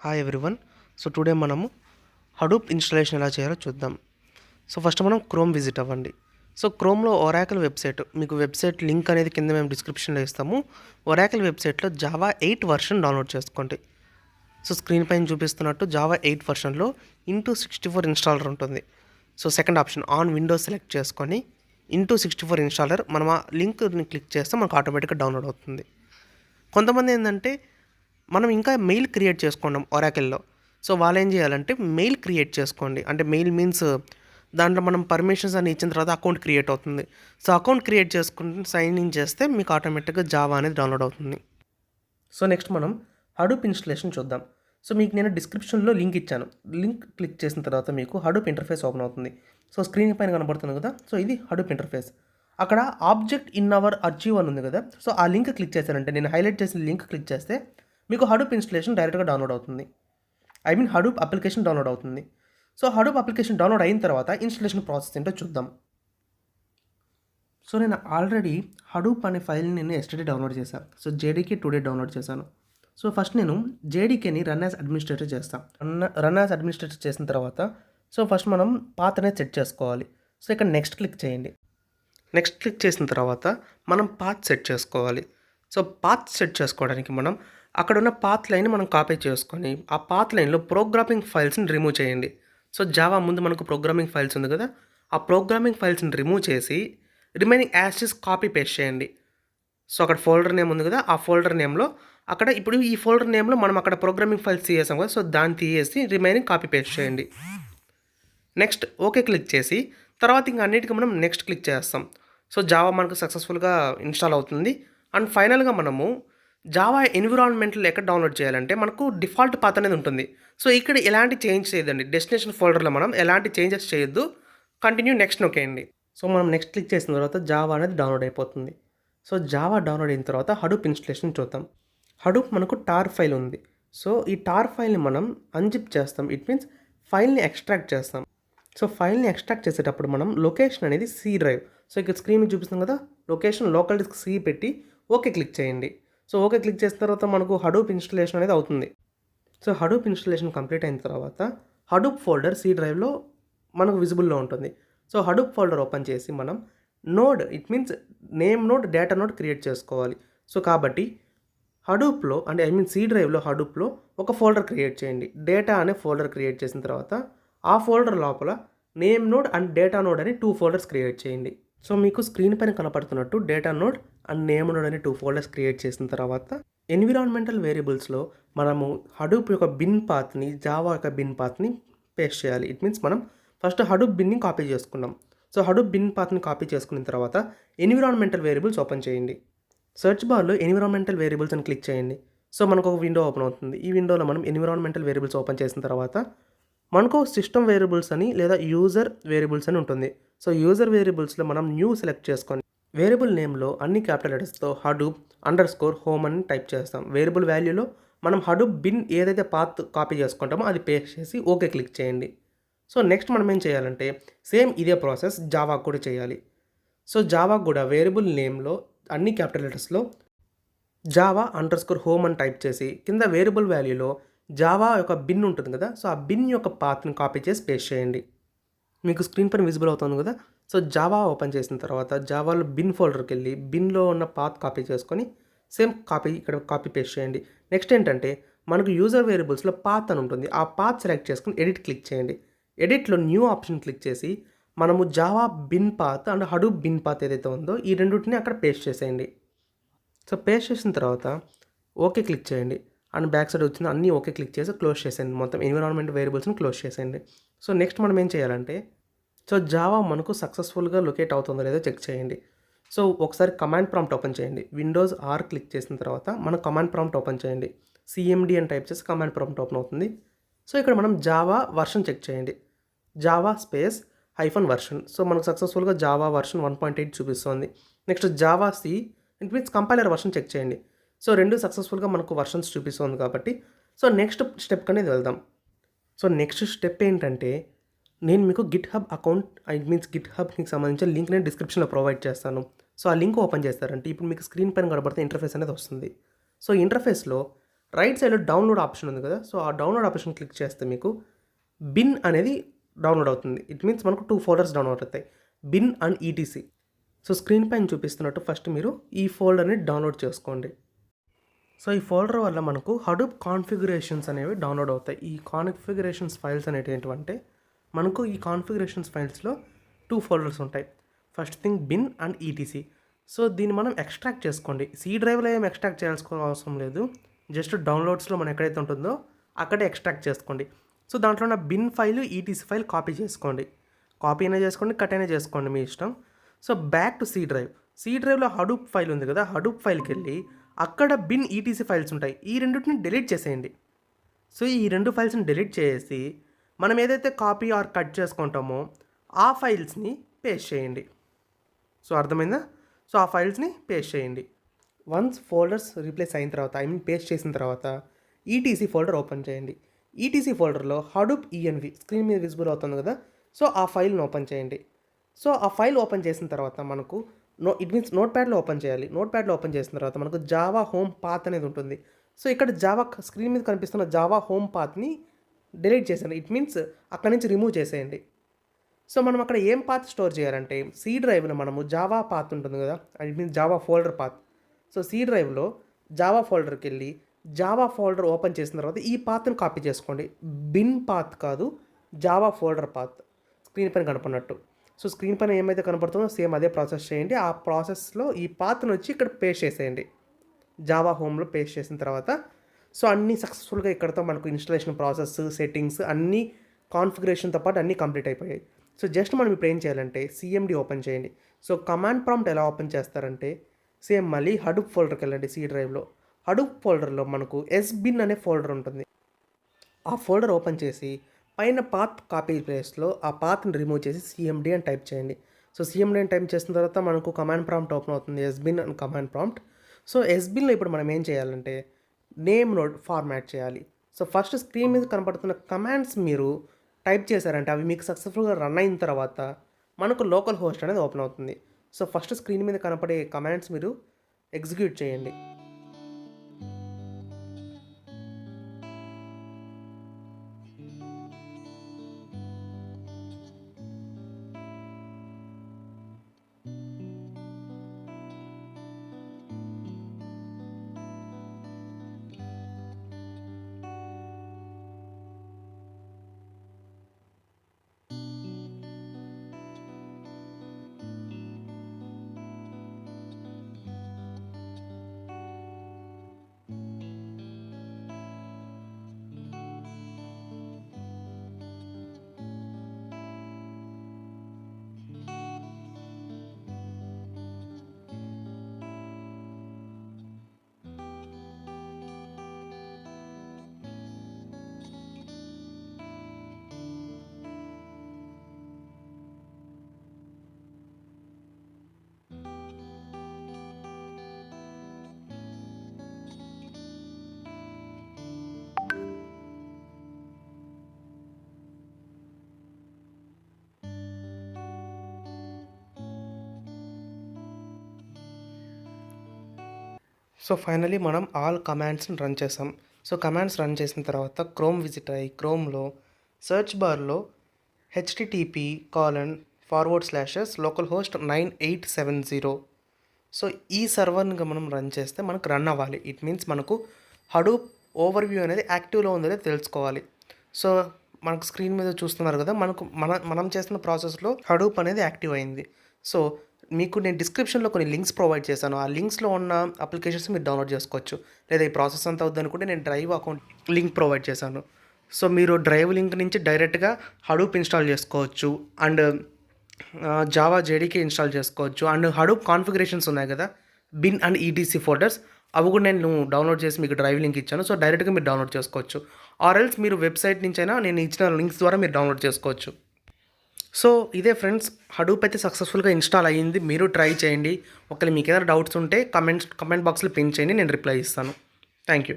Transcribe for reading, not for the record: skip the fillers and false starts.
Hi everyone. So today మనము Hadoop installation ఎలా చేయాలో చూద్దాం. సో ఫస్ట్ మనం క్రోమ్ విజిట్ అవ్వండి. సో క్రోమ్లో ఒరాకిల్ వెబ్సైట్, మీకు వెబ్సైట్ లింక్ అనేది కింద మేము డిస్క్రిప్షన్లో ఇస్తాము. ఒరాకిల్ వెబ్సైట్లో జావా 8 వర్షన్ డౌన్లోడ్ చేసుకోండి. సో స్క్రీన్ పైన చూపిస్తున్నట్టు జావా 8 వర్షన్లో x64 ఇన్స్టాలర్ ఉంటుంది. So second option on Windows select చేసుకొని x64 ఇన్స్టాలర్ మనం ఆ లింక్ని క్లిక్ చేస్తే మనకు ఆటోమేటిక్గా డౌన్లోడ్ అవుతుంది. కొంతమంది ఏంటంటే మనం ఇంకా మెయిల్ క్రియేట్ చేసుకున్నాం ఒరాకిల్లో. సో వాళ్ళు ఏం చేయాలంటే మెయిల్ క్రియేట్ చేసుకోండి. అంటే మెయిల్ మీన్స్ దాంట్లో మనం పర్మిషన్స్ అని ఇచ్చిన తర్వాత అకౌంట్ క్రియేట్ అవుతుంది. సో అకౌంట్ క్రియేట్ చేసుకుంటే సైన్ ఇన్ చేస్తే మీకు ఆటోమేటిక్గా జావా అనేది డౌన్లోడ్ అవుతుంది. సో నెక్స్ట్ మనం హడూప్ ఇన్స్టలేషన్ చూద్దాం. సో మీకు నేను డిస్క్రిప్షన్లో లింక్ ఇచ్చాను. లింక్ క్లిక్ చేసిన తర్వాత మీకు హడూప్ ఇంటర్ఫేస్ ఓపెన్ అవుతుంది. సో స్క్రీన్ పైన కనబడుతుంది కదా, సో ఇది హడూప్ ఇంటర్ఫేస్. అక్కడ ఆబ్జెక్ట్ ఇన్ అవర్ అర్చీవ్ అని ఉంది కదా, సో ఆ లింక్ క్లిక్ చేశారంటే, నేను హైలైట్ చేసిన లింక్ క్లిక్ చేస్తే మీకు హడూప్ ఇన్స్టలేషన్ డైరెక్ట్గా డౌన్లోడ్ అవుతుంది. హడూప్ అప్లికేషన్ డౌన్లోడ్ అవుతుంది. సో హడూప్ అప్లికేషన్ డౌన్లోడ్ అయిన తర్వాత ఇన్స్టలేషన్ ప్రాసెస్ ఏంటో చూద్దాం. సో నేను ఆల్రెడీ హడూప్ అనే ఫైల్ని నేను ఎస్టర్డే డౌన్లోడ్ చేశాను. సో జేడీకే టుడే డౌన్లోడ్ చేశాను. సో ఫస్ట్ నేను జేడీకేని రన్ యాజ్ అడ్మినిస్ట్రేటర్ చేస్తాను. రన్ యాజ్ అడ్మినిస్ట్రేటర్ చేసిన తర్వాత సో ఫస్ట్ మనం పాత్ అనేది సెట్ చేసుకోవాలి. సో ఇక్కడ నెక్స్ట్ క్లిక్ చేయండి. నెక్స్ట్ క్లిక్ చేసిన తర్వాత మనం పాత్ సెట్ చేసుకోవాలి. సో పాత్ సెట్ చేసుకోవడానికి మనం అక్కడ ఉన్న పాత్ లైన్ మనం కాపీ చేసుకొని ఆ పాత్ లైన్లో ప్రోగ్రామింగ్ ఫైల్స్ని రిమూవ్ చేయండి. సో జావా ముందు మనకు ప్రోగ్రామింగ్ ఫైల్స్ ఉంది కదా, ఆ ప్రోగ్రామింగ్ ఫైల్స్ని రిమూవ్ చేసి రిమైనింగ్ యాషెస్ కాపీ పేస్ట్ చేయండి. సో అక్కడ ఫోల్డర్ నేమ్ ఉంది కదా, ఆ ఫోల్డర్ నేమ్లో అక్కడ ఇప్పుడు ఈ ఫోల్డర్ నేమ్లో మనం అక్కడ ప్రోగ్రామింగ్ ఫైల్స్ తీసేసాం కదా, సో దాన్ని తీసేసి రిమైనింగ్ కాపీ పేస్ట్ చేయండి. నెక్స్ట్ ఓకే క్లిక్ చేసి తర్వాత ఇంకా అన్నిటికీ మనం నెక్స్ట్ క్లిక్ చేస్తాం. సో జావా మనకు సక్సెస్ఫుల్గా ఇన్స్టాల్ అవుతుంది. అండ్ ఫైనల్గా మనము జావా ఎన్విరాన్మెంట్లో ఎక్కడ డౌన్లోడ్ చేయాలంటే మనకు డిఫాల్ట్ పాత్ అనేది ఉంటుంది. సో ఇక్కడ ఎలాంటి చేంజ్ చేయదండి. డెస్టినేషన్ ఫోల్డర్లో మనం ఎలాంటి చేంజెస్ చేయొద్దు. కంటిన్యూ నెక్స్ట్ నొక్కేయండి. సో మనం నెక్స్ట్ క్లిక్ చేసిన తర్వాత జావా అనేది డౌన్లోడ్ అయిపోతుంది. సో జావా డౌన్లోడ్ అయిన తర్వాత హడూప్ ఇన్స్టలేషన్ చూద్దాం. హడూప్ మనకు టార్ ఫైల్ ఉంది. సో ఈ టార్ ఫైల్ని మనం అన్జిప్ చేస్తాం. ఇట్ మీన్స్ ఫైల్ని ఎక్స్ట్రాక్ట్ చేస్తాం. సో ఫైల్ని ఎక్స్ట్రాక్ట్ చేసేటప్పుడు మనం లొకేషన్ అనేది సి డ్రైవ్. సో ఇక్కడ స్క్రీన్ మీద చూపిస్తాం కదా, లొకేషన్ లోకల్ డిస్క్ సి పెట్టి ఓకే క్లిక్ చేయండి. సో ఓకే క్లిక్ చేసిన తర్వాత మనకు హడూప్ ఇన్స్టలేషన్ అనేది అవుతుంది. సో హడూప్ ఇన్స్టలేషన్ కంప్లీట్ అయిన తర్వాత హడూప్ ఫోల్డర్ సి డ్రైవ్లో మనకు విజిబుల్లో ఉంటుంది. సో హడూప్ ఫోల్డర్ ఓపెన్ చేసి మనం node, it means name node, data node create చేసుకోవాలి. సో కాబట్టి హడూప్లో అంటే సి డ్రైవ్లో హడూప్లో ఒక ఫోల్డర్ క్రియేట్ చేయండి. డేటా అనే ఫోల్డర్ క్రియేట్ చేసిన తర్వాత ఆ ఫోల్డర్ లోపల name node and data node అని 2 ఫోల్డర్స్ క్రియేట్ చేయండి. సో మీకు స్క్రీన్ పైన కనపడుతున్నట్టు data node and name node అని 2 ఫోల్డర్స్ క్రియేట్ చేసిన తర్వాత ఎన్విరాన్మెంటల్ వేరియబుల్స్లో మనము హడూప్ యొక్క బిన్ పాత్ని, జావా యొక్క బిన్ పాత్ని పేస్ట్ చేయాలి. ఇట్ మీన్స్ మనం ఫస్ట్ హడూప్ బిన్ని కాపీ చేసుకున్నాం. సో హడూప్ బిన్ పాత్ని కాపీ చేసుకున్న తర్వాత ఎన్విరాన్మెంటల్ వేరియబుల్స్ ఓపెన్ చేయండి. సెర్చ్ బార్లో ఎన్విరాన్మెంటల్ వేరియబుల్స్ అని క్లిక్ చేయండి. సో మనకు ఒక విండో ఓపెన్ అవుతుంది. ఈ విండోలో మనం ఎన్విరాన్మెంటల్ వేరియబుల్స్ ఓపెన్ చేసిన తర్వాత మనకు సిస్టమ్ వేరియబుల్స్ అని లేదా యూజర్ వేరియబుల్స్ అని ఉంటుంది. సో యూజర్ వేరియబుల్స్లో మనం న్యూ సెలెక్ట్ చేసుకొని వేరియబుల్ నేమ్లో అన్ని క్యాపిటల్ లెటర్స్తో హడూప్ _హోమ్ అని టైప్ చేస్తాం. వేరియబుల్ వాల్యూలో మనం హడూప్ బిన్ ఏదైతే పాత్ కాపీ చేసుకుంటామో అది పేస్ట్ చేసి ఓకే క్లిక్ చేయండి. సో నెక్స్ట్ మనం ఏం చేయాలంటే సేమ్ ఇదే ప్రాసెస్ జావా కూడా చేయాలి. సో జావా కూడా వేరియబుల్ నేమ్లో అన్ని క్యాపిటల్ లెటర్స్లో జావా _హోమ్ అని టైప్ చేసి కింద వేరియబుల్ వాల్యూలో జావా యొక్క బిన్ ఉంటుంది కదా, సో ఆ బిన్ యొక్క పాత్ని కాపీ చేసి పేస్ట్ చేయండి. మీకు స్క్రీన్ పైన విజిబుల్ అవుతుంది కదా. సో జావా ఓపెన్ చేసిన తర్వాత జావాలో బిన్ ఫోల్డర్కి వెళ్ళి బిన్లో ఉన్న పాత్ కాపీ చేసుకొని సేమ్ కాపీ ఇక్కడ కాపీ పేస్ట్ చేయండి. నెక్స్ట్ ఏంటంటే మనకు యూజర్ వేరియబుల్స్లో పాత్ అని ఉంటుంది. ఆ పాత్ సెలెక్ట్ చేసుకుని ఎడిట్ క్లిక్ చేయండి. ఎడిట్లో న్యూ ఆప్షన్ క్లిక్ చేసి మనము Java bin path and Hadoop bin path ఏదైతే ఉందో ఈ రెండింటిని అక్కడ పేస్ట్ చేసేయండి. సో పేస్ట్ చేసిన తర్వాత ఓకే క్లిక్ చేయండి. అండ్ బ్యాక్ సైడ్ వచ్చింది అన్నీ ఓకే క్లిక్ చేసి క్లోజ్ చేసేయండి. మొత్తం ఎన్విరాన్మెంట్ వేరియబుల్స్ని క్లోజ్ చేసేయండి. సో నెక్స్ట్ మనం ఏం చేయాలంటే సో జావా మనకు సక్సెస్ఫుల్గా లొకేట్ అవుతుందో లేదో చెక్ చేయండి. సో ఒకసారి కమాండ్ ప్రాంప్ట్ ఓపెన్ చేయండి. విండోస్ ఆర్ క్లిక్ చేసిన తర్వాత మన కమాండ్ ప్రాంప్ట్ ఓపెన్ చేయండి. సిఎండి అని టైప్ చేసి కమాండ్ ప్రాంప్ట్ ఓపెన్ అవుతుంది. సో ఇక్కడ మనం జావా వర్షన్ చెక్ చేయండి. Java space -version. సో మనకు సక్సెస్ఫుల్గా జావా వర్షన్ 1.8 చూపిస్తుంది. Next Java C, it means compiler version check చేయండి. సో రెండు సక్సెస్ఫుల్గా మనకు వర్షన్స్ చూపిస్తుంది కాబట్టి సో నెక్స్ట్ స్టెప్ అనేది వెళ్దాం. సో నెక్స్ట్ స్టెప్ ఏంటంటే నేను మీకు గిట్హబ్ అకౌంట్, ఇట్ మీన్స్ గిట్హబ్కి సంబంధించిన లింక్ నేను డిస్క్రిప్షన్లో ప్రొవైడ్ చేస్తాను. సో ఆ లింక్ ఓపెన్ చేస్తారంటే ఇప్పుడు మీకు స్క్రీన్ పైన కనబడితే ఇంటర్ఫేస్ అనేది వస్తుంది. సో ఇంటర్ఫేస్లో రైట్ సైడ్లో డౌన్లోడ్ ఆప్షన్ ఉంది కదా, సో ఆ డౌన్లోడ్ ఆప్షన్ క్లిక్ చేస్తే మీకు బిన్ అనేది డౌన్లోడ్ అవుతుంది. ఇట్ మీన్స్ మనకు 2 ఫోల్డర్స్ డౌన్లోడ్ అవుతాయి, bin and ETC. So screen పైన చూపిస్తున్నట్టు ఫస్ట్ మీరు ఈ ఫోల్డర్ని డౌన్లోడ్ చేసుకోండి. సో ఈ ఫోల్డర్ వల్ల మనకు హడూప్ కాన్ఫిగరేషన్స్ అనేవి డౌన్లోడ్ అవుతాయి. ఈ కాన్ఫిగరేషన్స్ ఫైల్స్ అనేవి ఏంటంటే మనకు ఈ కాన్ఫిగరేషన్స్ ఫైల్స్లో 2 ఫోల్డర్స్ ఉంటాయి. First thing bin and ETC. So దీన్ని మనం ఎక్స్ట్రాక్ట్ చేసుకోండి. సి డ్రైవ్లో ఏం ఎక్స్ట్రాక్ట్ చేయాల్సిన అవసరం లేదు, జస్ట్ డౌన్లోడ్స్లో మనం ఎక్కడైతే ఉంటుందో అక్కడే ఎక్స్ట్రాక్ట్ చేసుకోండి. సో దాంట్లో ఉన్న bin file ETC file copy చేసుకోండి. కాపీ అయినా చేసుకోండి, కట్ అయినా చేసుకోండి, మీ ఇష్టం. So back to C drive. C డ్రైవ్లో హడూప్ ఫైల్ ఉంది కదా, హడూప్ ఫైల్కి వెళ్ళి అక్కడ బిన్ ఈటీసీ ఫైల్స్ ఉంటాయి. ఈ రెండింటిని డిలీట్ చేసేయండి. సో ఈ 2 ఫైల్స్ని డిలీట్ చేసి మనం ఏదైతే కాపీ ఆర్ కట్ చేసుకుంటామో ఆ ఫైల్స్ని పేస్ట్ చేయండి. సో అర్థమైందా? సో ఆ ఫైల్స్ని పేస్ట్ చేయండి. వన్స్ ఫోల్డర్స్ రీప్లేస్ అయిన తర్వాత, పేస్ట్ చేసిన తర్వాత ఈటీసీ ఫోల్డర్ ఓపెన్ చేయండి. ఈటీసీ ఫోల్డర్లో హడూప్ ఈఎన్వి స్క్రీన్ మీద విజిబుల్ అవుతుంది కదా, సో ఆ ఫైల్ని ఓపెన్ చేయండి. సో ఆ ఫైల్ ఓపెన్ చేసిన తర్వాత మనకు ఇట్ మీన్స్ నోట్ ప్యాడ్లో ఓపెన్ చేయాలి. నోట్ ప్యాడ్లో ఓపెన్ చేసిన తర్వాత మనకు జావా హోమ్ పాత్ అనేది ఉంటుంది. సో ఇక్కడ జావా స్క్రీన్ మీద కనిపిస్తున్న జావా హోమ్ పాత్ని డిలీట్ చేసేయండి. ఇట్ మీన్స్ అక్కడి నుంచి రిమూవ్ చేసేయండి. సో మనం అక్కడ ఏం పాత్ స్టోర్ చేయాలంటే సి డ్రైవ్లో మనము జావా పాత్ ఉంటుంది కదా, it means Java folder path. So C డ్రైవ్లో జావా ఫోల్డర్కి వెళ్ళి జావా ఫోల్డర్ ఓపెన్ చేసిన తర్వాత ఈ పాత్ని కాపీ చేసుకోండి. బిన్ పాత్ కాదు, జావా ఫోల్డర్ పాత్ స్క్రీన్ పైన కనపడినట్టు. సో స్క్రీన్ పైన ఏమైతే కనపడుతుందో సేమ్ అదే ప్రాసెస్ చేయండి. ఆ ప్రాసెస్లో ఈ పాత్ను వచ్చి ఇక్కడ పేస్ట్ చేసేయండి. జావా హోమ్లో పేస్ట్ చేసిన తర్వాత సో అన్నీ సక్సెస్ఫుల్గా ఇక్కడతో మనకు ఇన్స్టాలేషన్ ప్రాసెస్, సెట్టింగ్స్ అన్నీ కాన్ఫిగరేషన్తో పాటు అన్నీ కంప్లీట్ అయిపోయాయి. సో జస్ట్ మనం ఇప్పుడు ఏం చేయాలంటే సిఎండి ఓపెన్ చేయండి. సో కమాండ్ ప్రాంప్ట్ ఎలా ఓపెన్ చేస్తారంటే సేమ్ మళ్ళీ హడూప్ ఫోల్డర్కి వెళ్ళండి. సి డ్రైవ్లో హడూప్ ఫోల్డర్లో మనకు ఎస్బిన్ అనే ఫోల్డర్ ఉంటుంది. ఆ ఫోల్డర్ ఓపెన్ చేసి పైన పాత్ కాపీ ప్లేస్లో ఆ పాత్ని రిమూవ్ చేసి సిఎండి అని టైప్ చేయండి. సో సిఎండి అని టైప్ చేసిన తర్వాత మనకు కమాండ్ ప్రాంప్ట్ ఓపెన్ అవుతుంది, ఎస్బిన్ అని కమాండ్ ప్రాంప్ట్. సో ఎస్బిన్లో ఇప్పుడు మనం ఏం చేయాలంటే నేమ్ నోడ్ ఫార్మాట్ చేయాలి. సో ఫస్ట్ స్క్రీన్ మీద కనపడుతున్న కమాండ్స్ మీరు టైప్ చేశారంటే అవి మీకు సక్సెస్ఫుల్గా రన్ అయిన తర్వాత మనకు లోకల్ హోస్ట్ అనేది ఓపెన్ అవుతుంది. సో ఫస్ట్ స్క్రీన్ మీద కనపడే కమాండ్స్ మీరు ఎగ్జిక్యూట్ చేయండి. సో ఫైనలీ మనం ఆల్ కమాండ్స్ని రన్ చేసాం. సో కమాండ్స్ రన్ చేసిన తర్వాత క్రోమ్ విజిట్ అయ్యి క్రోమ్లో సెర్చ్ బార్లో http://localhost 9870. సో ఈ సర్వర్ని మనం రన్ చేస్తే మనకు రన్ అవ్వాలి. ఇట్ మీన్స్ మనకు హడూప్ ఓవర్వ్యూ అనేది యాక్టివ్లో ఉందో తెలుసుకోవాలి. సో మనకు స్క్రీన్ మీద చూస్తున్నారు కదా, మనం చేస్తున్న ప్రాసెస్లో హడూప్ అనేది యాక్టివ్ అయింది. సో మీకు నేను డిస్క్రిప్షన్లో కొన్ని లింక్స్ ప్రొవైడ్ చేశాను. ఆ లింక్స్లో ఉన్న అప్లికేషన్స్ మీరు డౌన్లోడ్ చేసుకోవచ్చు. లేదా ఈ ప్రాసెస్ అంతా అవుద్దనుకుంటే నేను డ్రైవ్ అకౌంట్ లింక్ ప్రొవైడ్ చేశాను. సో మీరు డ్రైవ్ లింక్ నుంచి డైరెక్ట్గా హడూప్ ఇన్స్టాల్ చేసుకోవచ్చు అండ్ జావా జేడీకే ఇన్స్టాల్ చేసుకోవచ్చు. అండ్ హడూప్ కాన్ఫిగరేషన్స్ ఉన్నాయి కదా, బిన్ అండ్ ఈటీసీ ఫోల్డర్స్, అవి కూడా నేను డౌన్లోడ్ చేసి మీకు డ్రైవ్ లింక్ ఇచ్చాను. సో డైరెక్ట్గా మీరు డౌన్లోడ్ చేసుకోవచ్చు. ఆర్ ఎల్స్ మీరు వెబ్సైట్ నుంచైనా నేను ఇచ్చిన లింక్స్ ద్వారా మీరు డౌన్లోడ్ చేసుకోవచ్చు. సో ఇదే ఫ్రెండ్స్, హడూప్ అయితే సక్సెస్ఫుల్గా ఇన్స్టాల్ అయ్యింది. మీరు ట్రై చేయండి. ఒకవేళ మీకు ఏదైనా డౌట్స్ ఉంటే కమెంట్ బాక్స్లో పిన్ చేయండి, నేను రిప్లై ఇస్తాను. Thank you.